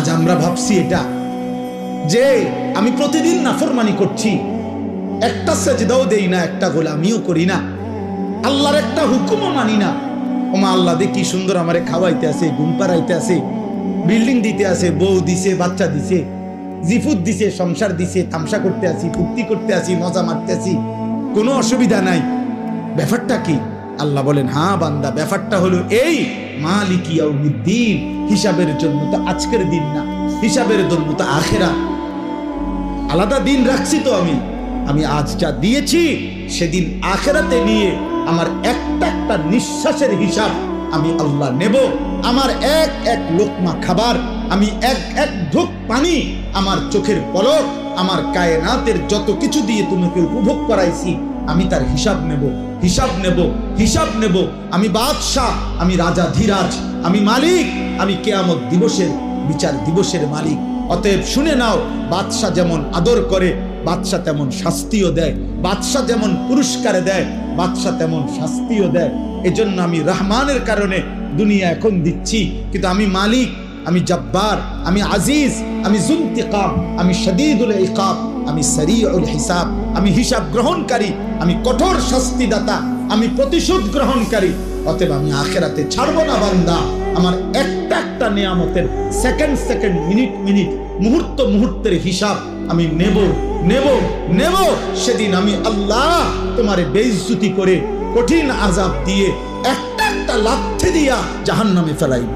আজ আমরা ভাবছি এটা যে আমি প্রতিদিন নাফরমানি করছি, একটা সেজদাও দেই না, একটা গোলামিও করি না, আল্লাহর একটা হুকুমও মানি না। ওমা আল্লাহ দে কি সুন্দর আমারে খাওয়াইতে আছে, ঘুম পাড়াইতে আছে, বিল্ডিং দিতে আছে, বউ দিছে, বাচ্চা দিছে, জিফুত দিছে, সংসার দিছে, তামসা করতে আছি, ফুর্তি করতে আছি, মজা মারতে আছি, কোনো অসুবিধা নাই। ব্যাপারটা কি? আল্লাহ বলেন, হ্যাঁ বান্দা, ব্যাপারটা হলো এই, মালিক ইয়াউমিদ্দিন, হিসাবের জন্য তো আজকের দিন না, হিসাবের জন্য তো আখিরাত। আলাদা দিন রাখছি তো আমি আজ যা দিয়েছি সেদিন আখিরাতে নিয়ে আমার একটা একটা নিঃশ্বাসের হিসাব আমি আল্লাহ নেব। আমার এক এক লোকমা খাবার, আমি এক এক ঢোক পানি, আমার চোখের পলক, আমার কায়নাতের যত কিছু দিয়ে তোমাকে উপভোগ করাইছি, আমি তার হিসাব নেব, হিসাব নেব, হিসাব নেব। আমি বাদশাহ, আমি রাজা ধীরাজ, আমি মালিক, আমি কিয়ামত দিবসের বিচার দিবসের মালিক। অতএব শুনে নাও, বাদশাহ যেমন আদর করে বাদশাহ তেমন শাস্তিও দেয়, বাদশাহ যেমন পুরস্কার দেয় বাদশাহ তেমন শাস্তিও দেয়। এজন্য আমি রহমানের কারণে দুনিয়া এখন দিচ্ছি, কিন্তু আমি মালিক, আমি জব্বার, আমি আজিজ, আমি যুনতিকাম, আমি শদীদুল ইকাব, আমি সরিউল হিসাব, আমি হিসাব গ্রহণকারী, আমি কঠোর শাস্তিদাতা, আমি প্রতিশোধ গ্রহণকারী। অতএব আমি আখিরাতে ছাড়ব না বান্দা। আমার একটা একটা নিয়ামতের সেকেন্ড সেকেন্ড, মিনিট মিনিট, মুহূর্ত মুহূর্তের হিসাব আমি নেব, নেব, নেব। সেদিন আমি আল্লাহ তোমারে বেইজ্জতি করে কঠিন আযাব দিয়ে একটা একটা লাথি দিয়া জাহান্নামে ফেলাইব।